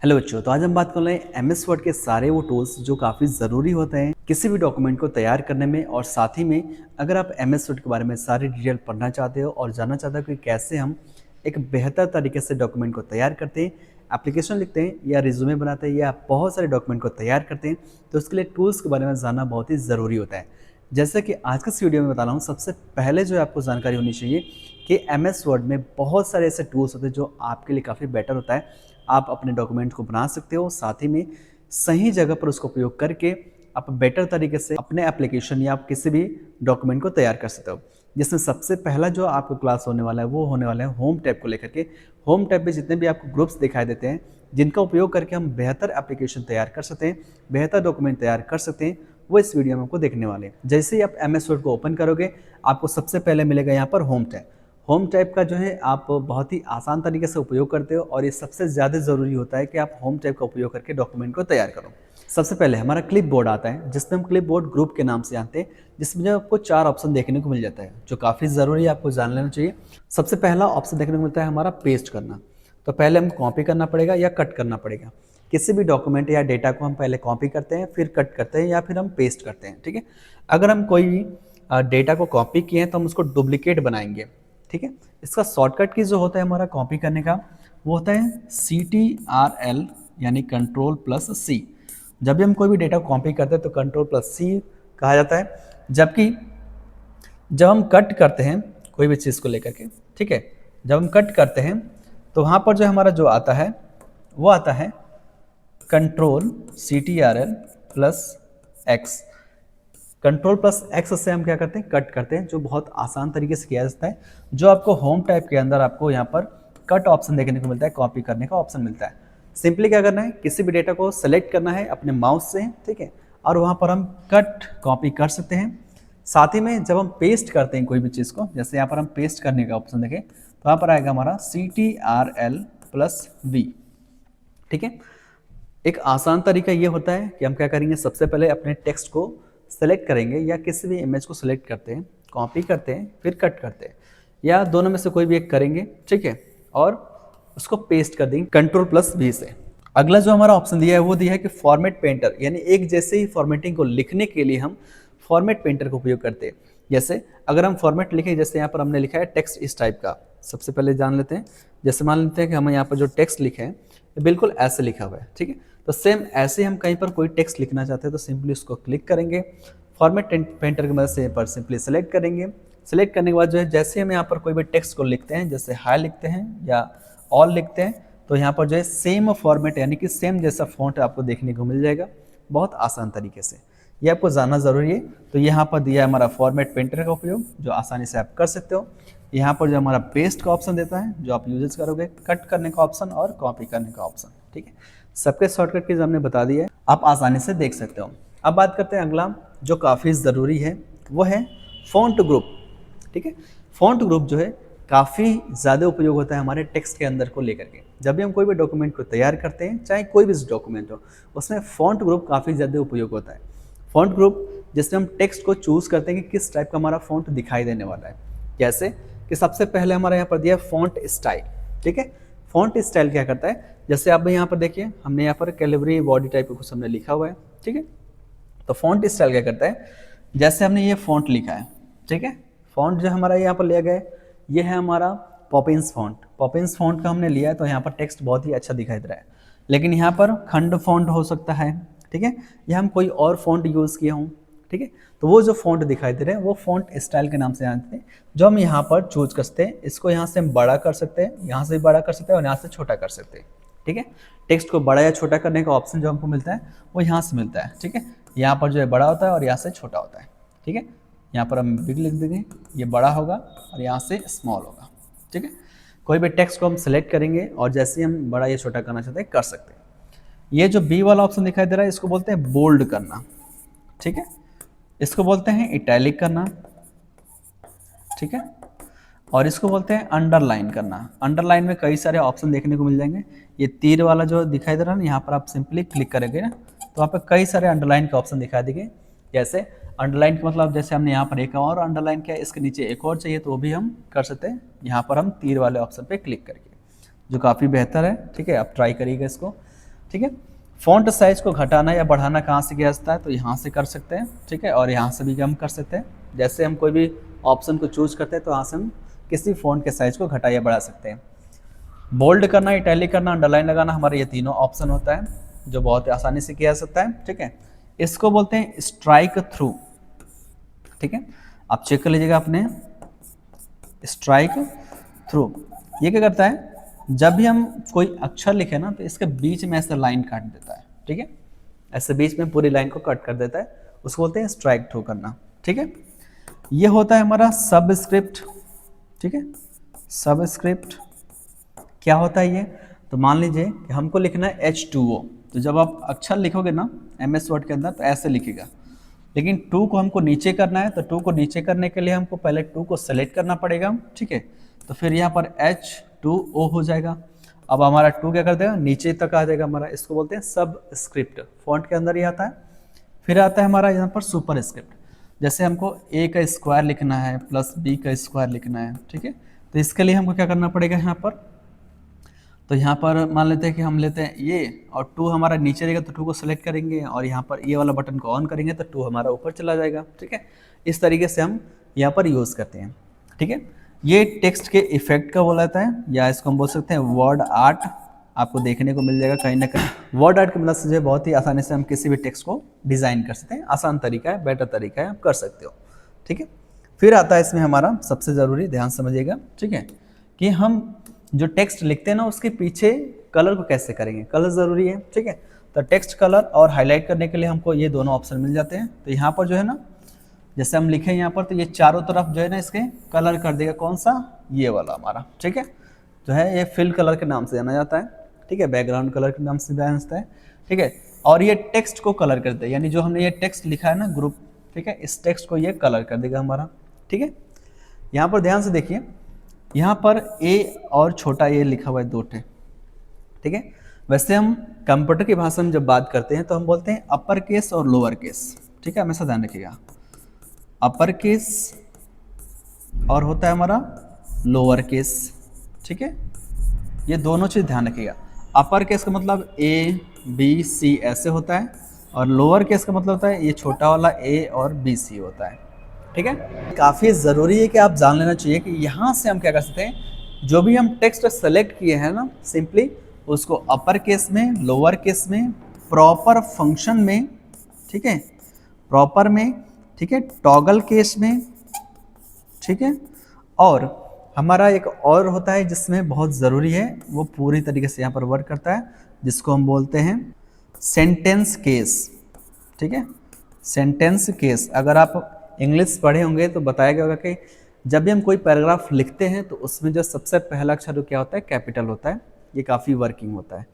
Hello बच्चों, तो आज हम बात कर रहे हैं एमएस वर्ड के सारे वो टूल्स जो काफ़ी ज़रूरी होते हैं किसी भी डॉक्यूमेंट को तैयार करने में। और साथ ही में अगर आप एमएस वर्ड के बारे में सारी डिटेल पढ़ना चाहते हो और जानना चाहते हो कि कैसे हम एक बेहतर तरीके से डॉक्यूमेंट को तैयार करते हैं, एप्लीकेशन लिखते हैं या रिज्यूमे बनाते हैं या बहुत सारे डॉक्यूमेंट को तैयार करते हैं, तो उसके लिए टूल्स के बारे में जानना बहुत ही ज़रूरी होता है। जैसे कि आज के इस वीडियो में बता रहा हूँ, सबसे पहले जो आपको जानकारी होनी चाहिए कि एमएस वर्ड में बहुत सारे ऐसे टूल्स होते हैं जो आपके लिए काफ़ी बेटर होता है। आप अपने डॉक्यूमेंट को बना सकते हो, साथ ही में सही जगह पर उसका उपयोग करके आप बेटर तरीके से अपने एप्लीकेशन या आप किसी भी डॉक्यूमेंट को तैयार कर सकते हो। जिसमें सबसे पहला जो आपको क्लास होने वाला है वो होने वाला है होम टैब को लेकर के। होम टैब पे जितने भी आपको ग्रुप्स दिखाई देते हैं जिनका उपयोग करके हम बेहतर एप्लीकेशन तैयार कर सकते हैं, बेहतर डॉक्यूमेंट तैयार कर सकते हैं, वो इस वीडियो में आपको देखने वाले हैं। जैसे ही आप एमएस वर्ड को ओपन करोगे आपको सबसे पहले मिलेगा यहाँ पर होम टैब। होम टैब का जो है आप बहुत ही आसान तरीके से उपयोग करते हो और ये सबसे ज़्यादा ज़रूरी होता है कि आप होम टैब का उपयोग करके डॉक्यूमेंट को तैयार करो। सबसे पहले हमारा क्लिप बोर्ड आता है जिसमें हम क्लिप बोर्ड ग्रुप के नाम से जानते हैं, जिसमें जो आपको 4 ऑप्शन देखने को मिल जाता है जो काफ़ी ज़रूरी है, आपको जान लेना चाहिए। सबसे पहला ऑप्शन देखने को मिलता है हमारा पेस्ट करना। तो पहले हमको कॉपी करना पड़ेगा या कट करना पड़ेगा। किसी भी डॉक्यूमेंट या डेटा को हम पहले कॉपी करते हैं, फिर कट करते हैं या फिर हम पेस्ट करते हैं। ठीक है, अगर हम कोई भी डेटा को कॉपी किए हैं तो हम उसको डुप्लीकेट बनाएंगे। ठीक है, इसका शॉर्टकट की जो होता है हमारा कॉपी करने का वो होता है CTRL यानी कंट्रोल+C। जब भी हम कोई भी डेटा कॉपी करते हैं तो कंट्रोल+C कहा जाता है। जबकि जब हम कट करते हैं कोई भी चीज़ को लेकर के, ठीक है, जब हम कट करते हैं तो वहाँ पर जो हमारा जो आता है वो आता है CTRL+X। कंट्रोल+X से हम क्या करते हैं, कट करते हैं, जो बहुत आसान तरीके से किया जाता है। जो आपको होम टैब के अंदर आपको यहाँ पर कट ऑप्शन देखने को मिलता है, कॉपी करने का ऑप्शन मिलता है। सिंपली क्या करना है, किसी भी डेटा को सेलेक्ट करना है अपने माउस से, ठीक है, और वहाँ पर हम कट कॉपी कर सकते हैं। साथ ही में जब हम पेस्ट करते हैं कोई भी चीज़ को, जैसे यहाँ पर हम पेस्ट करने का ऑप्शन देखें तो यहाँ पर आएगा हमारा CTRL+V। ठीक है, एक आसान तरीका ये होता है कि हम क्या करेंगे, सबसे पहले अपने टेक्स्ट को सेलेक्ट करेंगे या किसी भी इमेज को सेलेक्ट करते हैं, कॉपी करते हैं, फिर कट करते हैं या दोनों में से कोई भी एक करेंगे, ठीक है, और उसको पेस्ट कर देंगे कंट्रोल+V से। अगला जो हमारा ऑप्शन दिया है वो दिया है कि फॉर्मेट पेंटर, यानी एक जैसे ही फॉर्मेटिंग को लिखने के लिए हम फॉर्मेट पेंटर का उपयोग करते हैं। जैसे अगर हम फॉर्मेट लिखें, जैसे यहाँ पर हमने लिखा है टेक्स्ट इस टाइप का, सबसे पहले जान लेते हैं। जैसे मान लेते हैं कि हम यहाँ पर जो टेक्स्ट लिखे हैं ये बिल्कुल ऐसे लिखा हुआ है, ठीक है, तो सेम ऐसे हम कहीं पर कोई टेक्स्ट लिखना चाहते हैं तो सिंपली उसको क्लिक करेंगे, फॉर्मेट पेंटर की मदद से पर सिंपली सेलेक्ट करेंगे। सेलेक्ट करने के बाद जो है जैसे हम यहाँ पर कोई भी टेक्स्ट को लिखते हैं, जैसे हाई लिखते हैं या ऑल लिखते हैं, तो यहाँ पर जो है सेम फॉर्मेट यानी कि सेम जैसा फॉन्ट आपको देखने को मिल जाएगा बहुत आसान तरीके से। ये आपको जानना ज़रूरी है। तो यहाँ पर दिया है हमारा फॉर्मेट पेंटर का उपयोग जो आसानी से आप कर सकते हो। यहाँ पर जो हमारा पेस्ट का ऑप्शन देता है जो आप यूज करोगे, कट करने का ऑप्शन और कॉपी करने का ऑप्शन, ठीक है, सबके शॉर्टकट की हमने बता दिया है, आप आसानी से देख सकते हो। अब बात करते हैं अगला जो काफ़ी ज़रूरी है वो है फ़ॉन्ट ग्रुप। ठीक है, फ़ॉन्ट ग्रुप जो है काफ़ी ज़्यादा उपयोग होता है हमारे टेक्स्ट के अंदर को लेकर के। जब भी हम कोई भी डॉक्यूमेंट को तैयार करते हैं, चाहे कोई भी डॉक्यूमेंट हो, उसमें फ़ॉन्ट ग्रुप काफ़ी ज़्यादा उपयोग होता है। फ़ॉन्ट ग्रुप जिसमें हम टेक्स्ट को चूज़ करते हैं कि किस टाइप का हमारा फ़ॉन्ट दिखाई देने वाला है। जैसे कि सबसे पहले हमारा यहाँ पर दिया है फ़ॉन्ट स्टाइल। ठीक है, फ़ॉन्ट स्टाइल क्या करता है, जैसे आप यहाँ पर देखिए हमने यहाँ पर कैलिबरी बॉडी टाइप का कुछ हमने लिखा हुआ है, ठीक है, तो फ़ॉन्ट स्टाइल क्या करता है, जैसे हमने ये फ़ॉन्ट लिखा है, ठीक है, फ़ॉन्ट जो हमारा यहाँ पर लिया गया है ये है हमारा पॉपिंस फ़ॉन्ट। पॉपिंस फ़ॉन्ट का हमने लिया है तो यहाँ पर टेक्स्ट बहुत ही अच्छा दिखाई दे रहा है। लेकिन यहाँ पर खंड फ़ॉन्ट हो सकता है, ठीक है, या हम कोई और फ़ॉन्ट यूज़ किया हूँ, ठीक है, तो वो जो फ़ॉन्ट दिखाई दे रहे हैं वो फ़ॉन्ट स्टाइल के नाम से जानते हैं, जो हम यहाँ पर चूज कर सकते हैं। इसको यहाँ से हम बड़ा कर सकते हैं, यहाँ से बड़ा कर सकते हैं और यहाँ से छोटा कर सकते हैं। ठीक है, टेक्स्ट को बड़ा या छोटा करने का ऑप्शन जो हमको मिलता है वो यहाँ से मिलता है। ठीक है, यहाँ पर जो है बड़ा होता है और यहाँ से छोटा होता है। ठीक है, यहाँ पर हम बिग लिख देंगे, ये बड़ा होगा और यहाँ से स्मॉल होगा। ठीक है, कोई भी टेक्स्ट को हम सेलेक्ट करेंगे और जैसे हम बड़ा या छोटा करना चाहते हैं कर सकते हैं। ये जो बी वाला ऑप्शन दिखाई दे रहा है इसको बोलते हैं बोल्ड करना। ठीक है, इसको बोलते हैं इटैलिक करना। ठीक है, और इसको बोलते हैं अंडरलाइन करना। अंडरलाइन में कई सारे ऑप्शन देखने को मिल जाएंगे। ये तीर वाला जो दिखाई दे रहा है ना, यहाँ पर आप सिंपली क्लिक करेंगे ना तो वहाँ पर कई सारे अंडरलाइन के ऑप्शन दिखाई देंगे। जैसे अंडरलाइन का मतलब जैसे हमने यहाँ पर एक और अंडरलाइन किया, इसके नीचे एक और चाहिए तो वो भी हम कर सकते हैं, यहाँ पर हम तीर वाले ऑप्शन पर क्लिक करके, जो काफ़ी बेहतर है। ठीक है, आप ट्राई करिएगा इसको। ठीक है। फ़ॉन्ट साइज़ को घटाना या बढ़ाना कहाँ से किया जाता है, तो यहाँ से कर सकते हैं, ठीक है, और यहाँ से भी हम कर सकते हैं। जैसे हम कोई भी ऑप्शन को चूज करते हैं तो यहाँ से हम किसी फ़ॉन्ट के साइज़ को घटा या बढ़ा सकते हैं। बोल्ड करना, इटैलिक करना, अंडरलाइन लगाना, हमारे ये तीनों ऑप्शन होता है जो बहुत आसानी से किया जा सकता है, ठीक है। इसको बोलते हैं स्ट्राइक थ्रू, ठीक है। आप चेक कर लीजिएगा अपने स्ट्राइक थ्रू। ये क्या करता है, जब भी हम कोई अक्षर लिखे ना तो इसके बीच में ऐसे लाइन काट देता है, ठीक है, ऐसे बीच में पूरी लाइन को कट कर देता है, उसको बोलते हैं स्ट्राइक थ्रू करना, ठीक है। ये होता है हमारा सबस्क्रिप्ट, ठीक है। सबस्क्रिप्ट क्या होता है ये, तो मान लीजिए कि हमको लिखना है H2O, तो जब आप अक्षर लिखोगे ना MS वर्ड के अंदर तो ऐसे लिखेगा, लेकिन 2 को हमको नीचे करना है, तो 2 को नीचे करने के लिए हमको पहले 2 को सेलेक्ट करना पड़ेगा, ठीक है। तो फिर यहाँ पर H2O हो जाएगा। अब हमारा 2 क्या कर देगा, नीचे तक आ जाएगा हमारा, इसको बोलते हैं सबस्क्रिप्ट, फॉन्ट के अंदर ही आता है। फिर आता है हमारा यहाँ पर सुपर स्क्रिप्ट, जैसे हमको A का स्क्वायर लिखना है प्लस B का स्क्वायर लिखना है, ठीक है। तो इसके लिए हमको क्या करना पड़ेगा यहाँ पर, तो यहाँ पर मान लेते हैं कि हम लेते हैं ये, और 2 हमारा नीचे रहेगा तो 2 को सेलेक्ट करेंगे, और यहाँ पर ये वाला बटन को ऑन करेंगे तो 2 हमारा ऊपर चला जाएगा, ठीक है। इस तरीके से हम यहाँ पर यूज़ करते हैं, ठीक है। ये टेक्स्ट के इफेक्ट का बोला जाता है, या इसको हम बोल सकते हैं वर्ड आर्ट, आपको देखने को मिल जाएगा कहीं ना कहीं। वर्ड आर्ट की मदद से जो बहुत ही आसानी से हम किसी भी टेक्स्ट को डिज़ाइन कर सकते हैं, आसान तरीका है, बेटर तरीका है, आप कर सकते हो, ठीक है। फिर आता है इसमें हमारा सबसे ज़रूरी, ध्यान समझिएगा, ठीक है, कि हम जो टेक्स्ट लिखते हैं ना उसके पीछे कलर को कैसे करेंगे, कलर ज़रूरी है, ठीक है। तो टेक्स्ट कलर और हाईलाइट करने के लिए हमको ये दोनों ऑप्शन मिल जाते हैं। तो यहाँ पर जो है ना, जैसे हम लिखें यहाँ पर, तो ये चारों तरफ जो है ना इसके कलर कर देगा, कौन सा, ये वाला हमारा, ठीक है, जो है ये फिल कलर के नाम से जाना जाता है, ठीक है, बैकग्राउंड कलर के नाम से जाना जाता है, ठीक है। और ये टेक्स्ट को कलर करते हैं, यानी जो हमने ये टेक्स्ट लिखा है ना ग्रुप, ठीक है, इस टेक्स्ट को ये कलर कर देगा हमारा, ठीक है। यहाँ पर ध्यान से देखिए, यहाँ पर A और छोटा a लिखा हुआ है 2 ठे, ठीक है। वैसे हम कंप्यूटर की भाषा में जब बात करते हैं तो हम बोलते हैं अपर केस और लोअर केस, ठीक है, हमेशा ध्यान रखिएगा। अपर केस और होता है हमारा लोअर केस, ठीक है, ये दोनों चीज़ ध्यान रखिएगा। अपर केस का मतलब A B C ऐसे होता है, और लोअर केस का मतलब होता है ये छोटा वाला A और B C होता है, ठीक है। काफ़ी ज़रूरी है कि आप जान लेना चाहिए कि यहाँ से हम क्या कर सकते हैं, जो भी हम टेक्स्ट सेलेक्ट किए हैं ना, सिंपली उसको अपर केस में, लोअर केस में, प्रॉपर फंक्शन में, ठीक है, प्रॉपर में, ठीक है, टॉगल केस में, ठीक है। और हमारा एक और होता है जिसमें बहुत ज़रूरी है, वो पूरी तरीके से यहाँ पर वर्क करता है, जिसको हम बोलते हैं सेंटेंस केस, ठीक है, सेंटेंस केस। अगर आप इंग्लिश पढ़े होंगे तो बताया गया होगा कि जब भी हम कोई पैराग्राफ लिखते हैं तो उसमें जो सबसे पहला अक्षर क्या होता है, कैपिटल होता है, ये काफ़ी वर्किंग होता है।